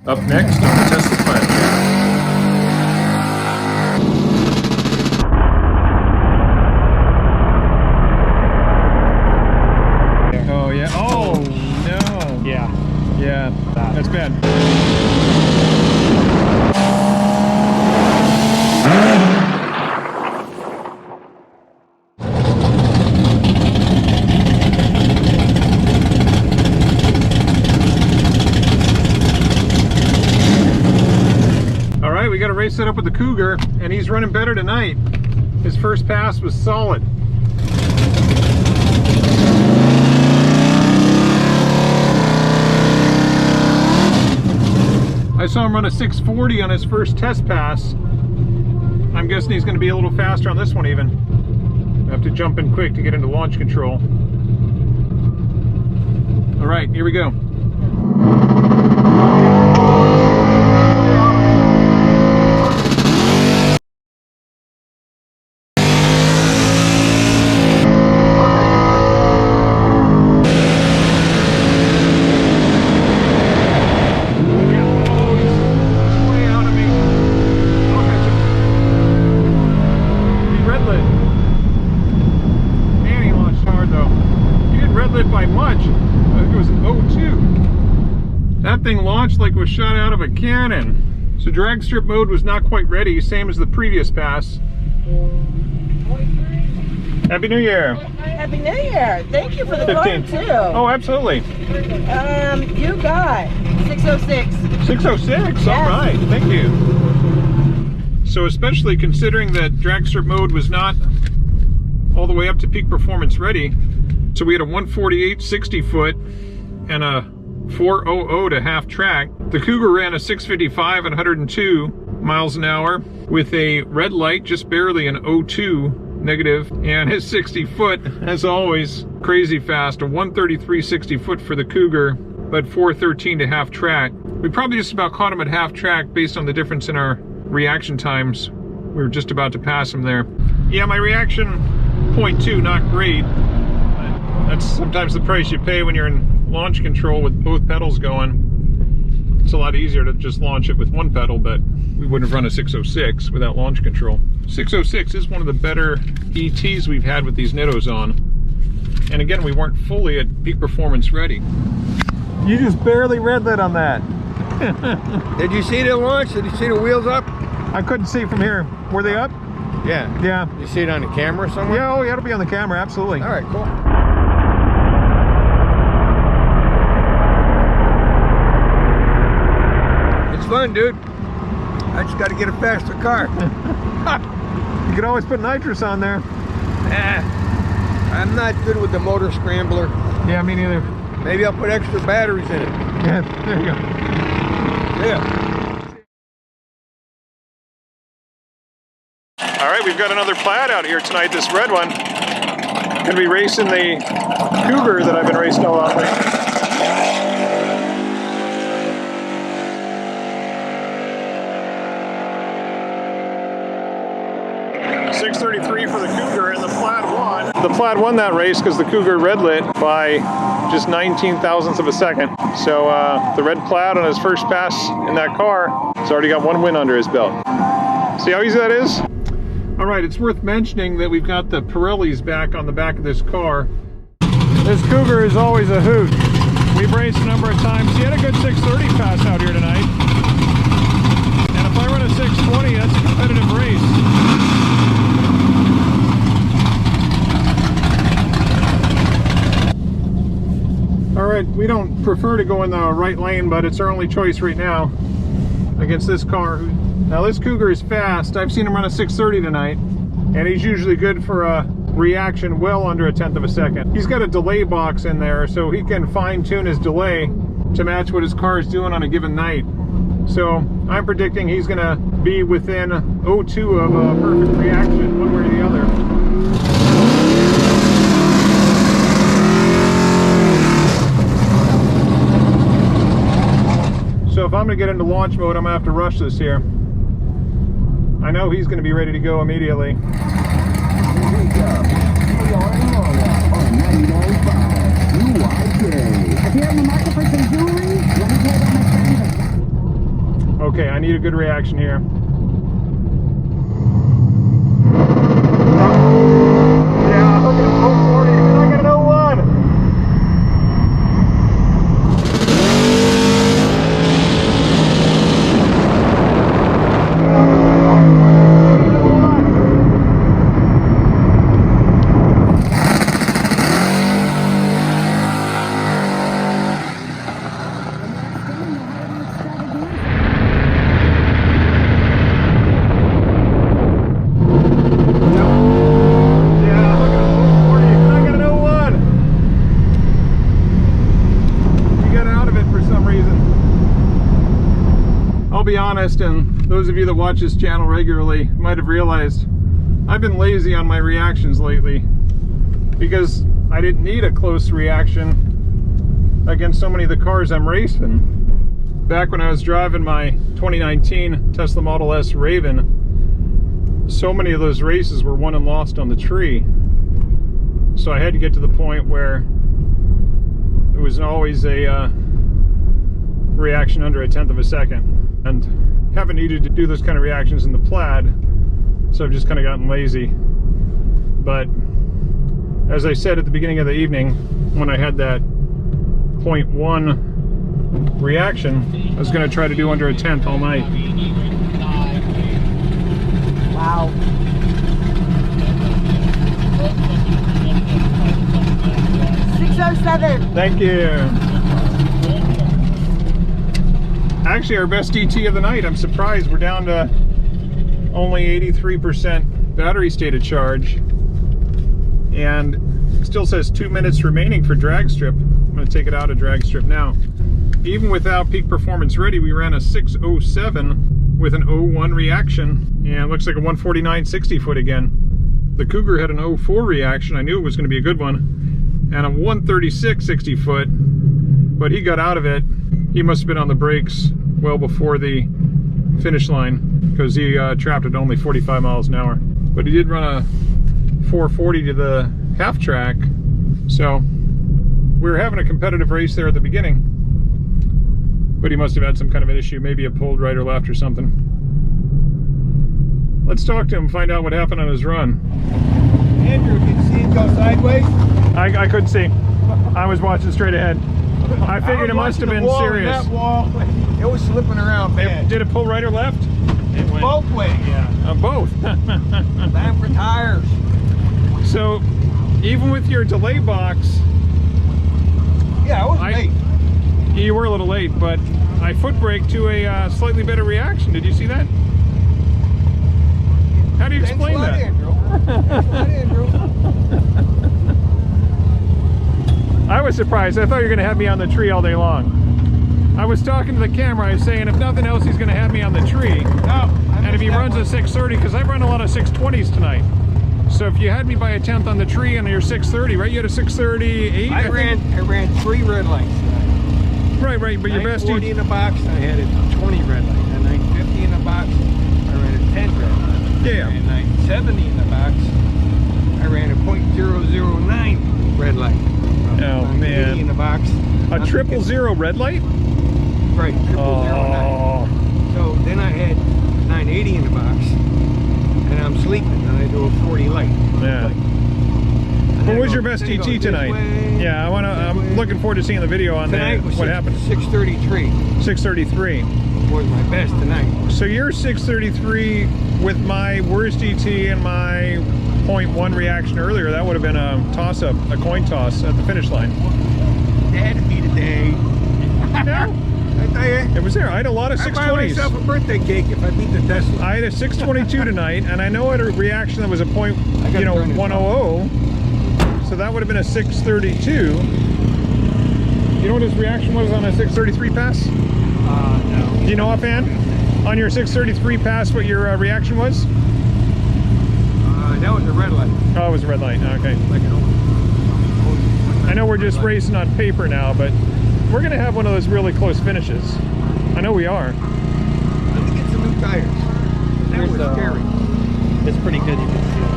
Up next on the Tesla Plaid. Oh yeah. Oh no. Yeah. Yeah. That's bad. We got a race set up with the Cougar, and he's running better tonight. His first pass was solid. I saw him run a 640 on his first test pass. I'm guessing he's going to be a little faster on this one even. I have to jump in quick to get into launch control. All right, here we go. By much. It was an 0.2. That thing launched like it was shot out of a cannon. So drag strip mode was not quite ready, same as the previous pass. Happy New Year. Happy New Year. Thank you for the card too. Oh, absolutely. You got 606. 606, yes. All right, thank you. So especially considering that drag strip mode was not all the way up to peak performance ready, so we had a 148 60 foot and a 400 to half track. The Cougar ran a 655 and 102 miles an hour with a red light, just barely an 02 negative, and his 60 foot, as always, crazy fast, a 133 60 foot for the Cougar, but 413 to half track. We probably just about caught him at half track based on the difference in our reaction times. We were just about to pass him there. Yeah, my reaction 0.2, not great. That's sometimes the price you pay when you're in launch control with both pedals going. It's a lot easier to just launch it with one pedal, but we wouldn't have run a 606 without launch control. 606 is one of the better ETs we've had with these Nittos on. And again, we weren't fully at peak performance ready. You just barely red lit on that. Did you see the launch? Did you see the wheels up? I couldn't see from here. Were they up? Yeah. Yeah. You see it on the camera somewhere? Yeah, oh yeah, it'll be on the camera, absolutely. All right, cool. It's fun, dude. I just got to get a faster car. You could always put nitrous on there. I'm not good with the motor scrambler. Yeah, me neither. Maybe I'll put extra batteries in it. Yeah, there you go. Yeah. All right, we've got another Plaid out here tonight, this red one. Gonna be racing the Cougar that I've been racing all along. 6:33 for the Cougar, and the Plaid won. The Plaid won that race because the Cougar red lit by just 19 thousandths of a second. So the red Plaid on his first pass in that car has already got one win under his belt. See how easy that is? All right, it's worth mentioning that we've got the Pirellis back on the back of this car. This Cougar is always a hoot. We've raced a number of times. He had a good 630 pass out here tonight. And if I run a 620, that's a competitive race. All right, we don't prefer to go in the right lane, but it's our only choice right now against this car. Now this Cougar is fast. I've seen him run a 630 tonight, and he's usually good for a reaction well under a tenth of a second. He's got a delay box in there, so he can fine-tune his delay to match what his car is doing on a given night. So I'm predicting he's gonna be within 0.2 of a perfect reaction, one way or the other. So if I'm gonna get into launch mode, I'm gonna have to rush this here. I know he's gonna be ready to go immediately. Here we go. We are on 99.5 UYK. If you have the market for some jewelry, let me tell you about my friend. Okay, I need a good reaction here. Yeah, look at 040, and I got an 01. Be honest, and those of you that watch this channel regularly might have realized I've been lazy on my reactions lately because I didn't need a close reaction against so many of the cars I'm racing. Back when I was driving my 2019 Tesla Model S Raven, so many of those races were won and lost on the tree, so I had to get to the point where it was always a reaction under 1/10 of a second. And haven't needed to do those kind of reactions in the Plaid, so I've just kind of gotten lazy. But as I said at the beginning of the evening, when I had that 0.1 reaction, I was going to try to do under 1/10 all night. Wow. $607. Thank you. Actually, our best DT of the night. I'm surprised we're down to only 83% battery state of charge, and it still says 2 minutes remaining for Dragstrip. I'm going to take it out of Dragstrip now. Even without peak performance ready, we ran a 607 with an 01 reaction, and it looks like a 149 60 foot again. The Cougar had an 04 reaction. I knew it was going to be a good one, and a 136 60 foot, but he got out of it. He must have been on the brakes well before the finish line because he trapped at only 45 miles an hour. But he did run a 440 to the half track, so we were having a competitive race there at the beginning. But he must have had some kind of an issue, maybe a pulled right or left or something. Let's talk to him, find out what happened on his run. Andrew, can you see him go sideways? I couldn't see. I was watching straight ahead. I figured it must have been serious. That wall, it was slipping around bad. Did it pull right or left? It went both ways. Yeah, both. Time for tires. So, even with your delay box, yeah, I was late. You were a little late, but I foot braked to a slightly better reaction. Did you see that? How do you explain that? Andrew. I was surprised. I thought you were going to have me on the tree all day long. I was talking to the camera. I was saying, if nothing else, he's going to have me on the tree. No, and if he runs a 630, because I've run a lot of 620s tonight. So if you had me by 1/10 on the tree on your 630, right? You had a 638. I ran 3 red lights tonight. Right. But your best 940 in the box, I had a 20 red light. And 950 in the box, I ran a 10 red light. Yeah. And 970 in the box, I ran a .009 red light. Oh man! In the box. A 000 red light? Right, 0009. So then I had 980 in the box, and I'm sleeping, and I do a 40 light. Yeah. What was your best DT tonight? Yeah, I'm looking forward to seeing the video on that. What happened? 633. 633 was my best tonight. So your 633 with my worst DT and my 0.1 reaction earlier, that would have been a toss-up, a coin toss at the finish line. That would be the day. No. I tell you. It was there. I had a lot of 620s. I buy myself a birthday cake if I beat the Tesla. I had a 622 tonight, and I know I had a reaction that was a 100. So that would have been a 632. You know what his reaction was on a 633 pass? No. Do you know offhand? On your 633 pass, what your reaction was? That was a red light. Oh, it was a red light. Okay. Like I know we're just racing on paper now, but we're going to have one of those really close finishes. I know we are. Let me get some new tires. That was scary. It's pretty good, you can see it.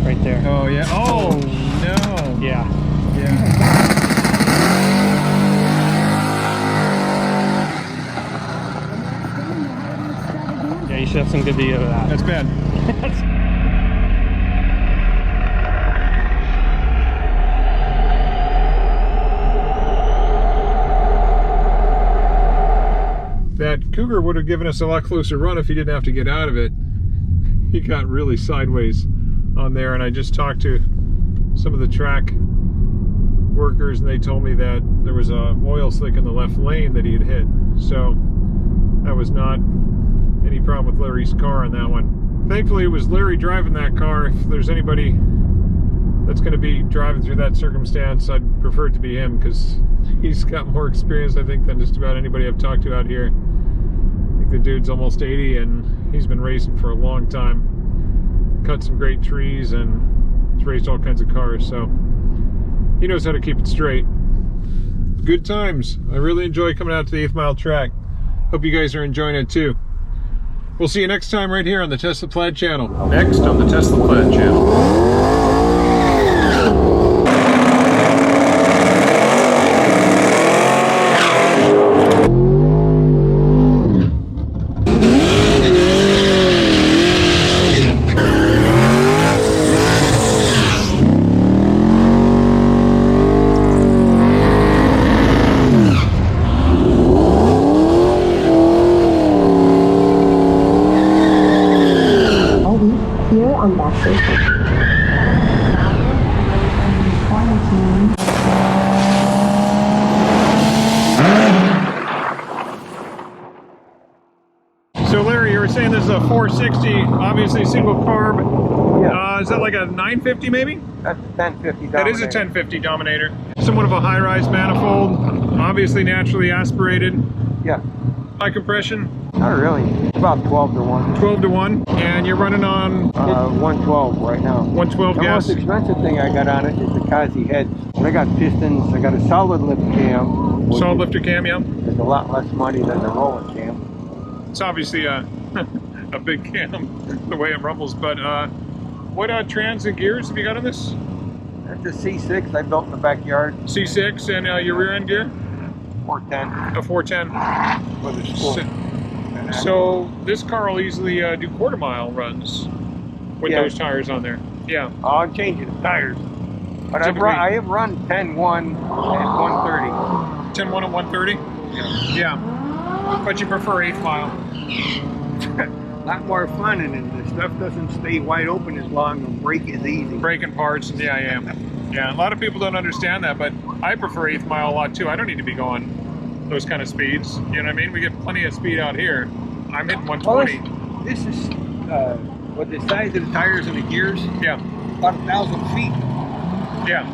Right there. Oh, yeah. Oh, no. Yeah. Yeah. should have some good video of that. That's bad. That Cougar would have given us a lot closer run if he didn't have to get out of it. He got really sideways on there, and I just talked to some of the track workers, and they told me that there was a oil slick in the left lane that he had hit. So that was not any problem with Larry's car on that one. Thankfully, it was Larry driving that car. If there's anybody that's going to be driving through that circumstance, I'd prefer it to be him, because he's got more experience, I think, than just about anybody I've talked to out here. I think the dude's almost 80, and he's been racing for a long time. Cut some great trees, and he's raced all kinds of cars, so he knows how to keep it straight. Good times. I really enjoy coming out to the 8th Mile track. Hope you guys are enjoying it too. We'll see you next time right here on the Tesla Plaid channel. Next on the Tesla Plaid channel. Here on Dragstrip. So Larry, you were saying this is a 460, obviously single carb. Yeah. Is that like a 950 maybe? That's a 1050 Dominator. That is a 1050 Dominator. Somewhat of a high-rise manifold, obviously naturally aspirated. Yeah. High compression. Not really. It's about 12 to 1. 12 to 1, and you're running on 112 right now. 112 The gas. most expensive thing I got on it is the Kazi heads. When I got pistons, I got a solid lift cam. which Solid lifter cam, yeah. is a lot less money than the roller cam. It's obviously a big cam, the way it rumbles, but what trans and gears have you got on this? That's a C6 I built in the backyard. C6, and your rear end gear? 410 A 410. for the sport. So this car will easily do quarter-mile runs with Yeah. those tires on there. Yeah. I'm changing the tires. But Typically- I have run 10-1 and 130. 10-1 and 130? Yeah. But you prefer 8th mile. A lot more fun, and the stuff doesn't stay wide open as long, and brake is easy. Braking parts, yeah, I am. Yeah, a lot of people don't understand that, but I prefer 8th mile a lot too. I don't need to be going those kind of speeds. You know what I mean? We get plenty of speed out here. I'm hitting 120. Well, this is, with the size of the tires and the gears, Yeah, about 1,000 feet. yeah,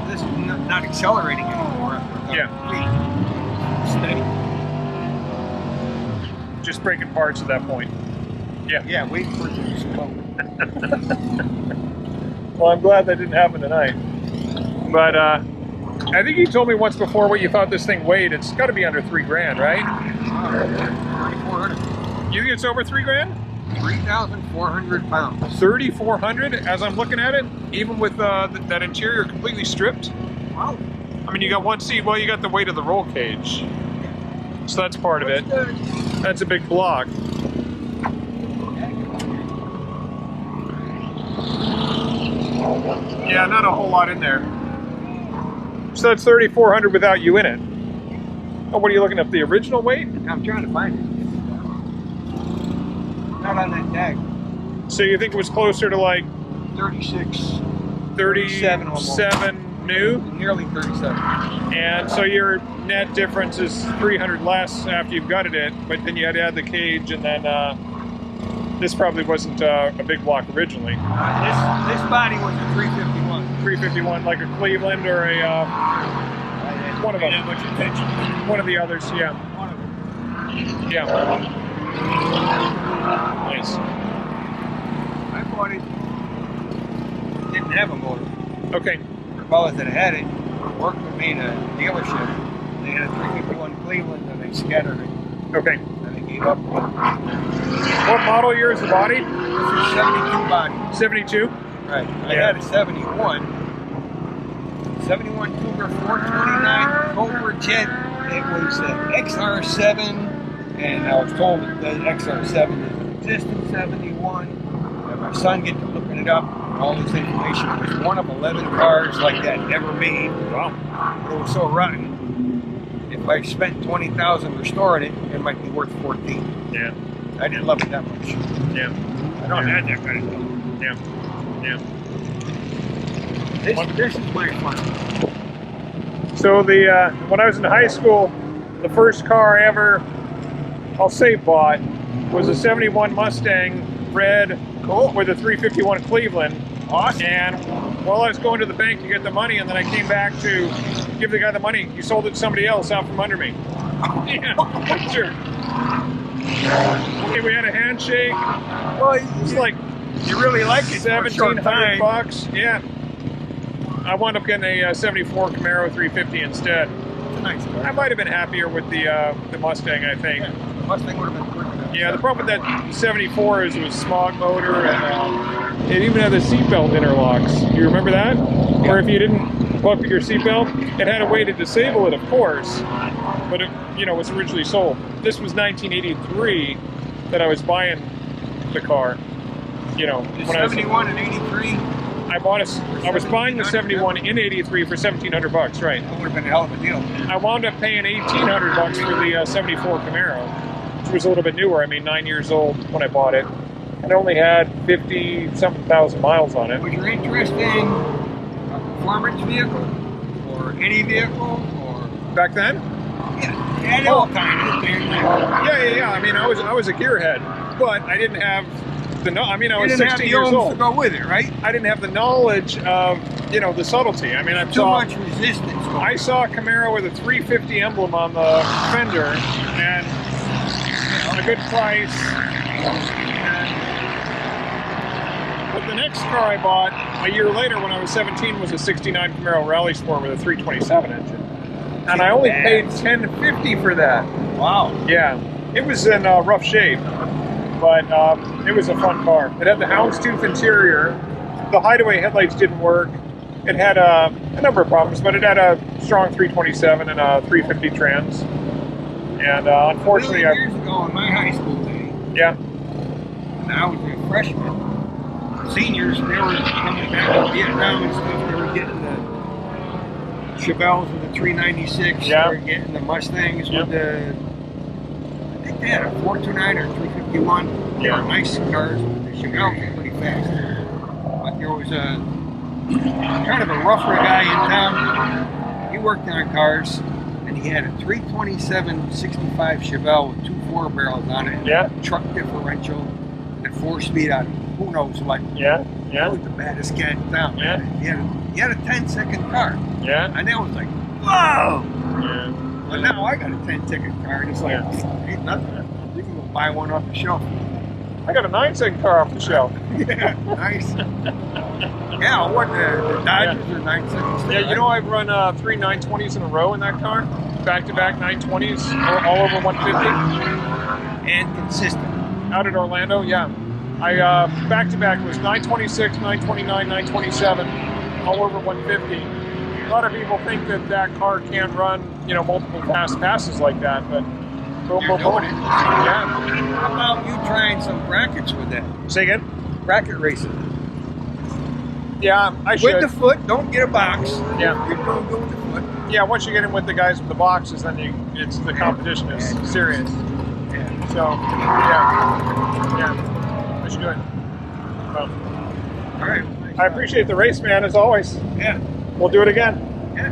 This is not accelerating anymore. Yeah. Feet. Steady. just braking parts at that point. Yeah. Yeah, wait for it to slow. Well, I'm glad that didn't happen tonight. But I think you told me once before what you thought this thing weighed. It's got to be under 3 grand, right? 3,400. You think it's over 3 grand? 3,400 pounds. 3,400 as I'm looking at it, even with that interior completely stripped. Wow. I mean, you got one seat. Well, you got the weight of the roll cage, so that's part of it. That's a big block. Yeah, not a whole lot in there. So that's 3,400 without you in it. Oh, what are you looking at? The original weight? I'm trying to find it. Not on that tag. So you think it was closer to like 36. 37 almost. new? Nearly 37. And so your net difference is 300 less after you've gutted it, but then you had to add the cage, and then this probably wasn't a big block originally. This body was a 351. 351, like a Cleveland or a one of them. Much attention. One of the others, yeah. One of them. Yeah. Nice. I bought it. Didn't have a motor. Okay. The fellas that had it worked with me in a dealership. They had a 351 Cleveland, and they scattered it. Okay. And they gave up. What model year is the body? This is 72 body. 72? Right. I Yeah. had a 71. 71 Cougar 429 Cobra Jet. It was XR7, and I was told that the XR7 is existing 71. And my son get to looking it up. All this information was one of 11 cars like that ever made. Wow. It was so rotten. If I spent 20,000 restoring it, it might be worth 14. Yeah. I didn't love it that much. Yeah. I don't have that kind of stuff. Yeah. Yeah. This is my fun. So when I was in high school, the first car I ever, I'll say bought, was a 71 Mustang red with a 351 Cleveland. Awesome. And while I was going to the bank to get the money, and then I came back to give the guy the money, he sold it to somebody else out from under me. Yeah, sure. Okay, we had a handshake. Well, It's like you really like it for a short time. $1,700. Yeah. I wound up getting a 74 Camaro 350 instead. It's a nice car. I might have been happier with the Mustang, I think. Yeah, the Mustang would have been quicker. Yeah, the problem with that 74 is it was smog motor, and it even had the seatbelt interlocks. Do you remember that? Or if you didn't buckle your seatbelt, it had a way to disable it, of course, but it, was originally sold. This was 1983 that I was buying the car. The when I was 71 and 83. I was buying the 71 in 83 for $1,700, right? That would have been a hell of a deal. I wound up paying $1,800 for the 74 Camaro, which was a little bit newer. I mean, 9 years old when I bought it. And it only had 50-something thousand miles on it. Was your interest in a performance vehicle or any vehicle or? Back then? Yeah, all kinds of things. Yeah. I mean, I was a gearhead, but I didn't have I was 16 years old. To go with it, right? I didn't have the knowledge of, the subtlety. I mean, Too much resistance. I saw a Camaro with a 350 emblem on the fender and a good price. But the next car I bought a year later when I was 17 was a 69 Camaro Rally Sport with a 327 engine. And I only paid $10.50 for that. Wow. Yeah, it was in rough shape, but it was a fun car. It had the houndstooth interior. The hideaway headlights didn't work. It had a number of problems, but it had a strong 327 and a 350 trans. And unfortunately, years ago in my high school day, yeah, when I was a freshman, seniors, they were coming back from Vietnam and stuff. They were getting the Chevelles with the 396. Yeah. They were getting the Mustangs Yep. with the, I think they had a 429 or 351. They Yeah. were nice cars. The Chevelles were pretty fast. But there was a kind of a rougher guy in town. He worked on cars, and he had a 327 65 Chevelle with 2 4 barrels on it. Yeah. Truck differential and a 4-speed on who knows what. yeah, That was the baddest cat in town. Yeah. He had a 10-second car. yeah, And that was like, whoa! yeah. But now I got a 10-ticket car, and it's like, ain't nothing. You can go buy one off the shelf. I got a 9-second car off the shelf. Yeah, nice. Yeah, what the Dodgers are 9 seconds. Yeah, I've run 3 920s in a row in that car. Back-to-back 920s, all over 150. And consistent. Out at Orlando, yeah. I back-to-back was 926, 929, 927, all over 150. A lot of people think that car can't run, multiple fast passes like that, but boom, You're boom, boom. doing it. Yeah. How about you trying some brackets with that? Say again? Bracket racing. Yeah, I should. With the foot, don't get a box. Yeah. You're doing good with the foot. Yeah, once you get in with the guys with the boxes, then the competition is serious. Yeah. So, yeah, I should do it. Well, All right. I appreciate the race, man, as always. Yeah. We'll do it again. Yeah.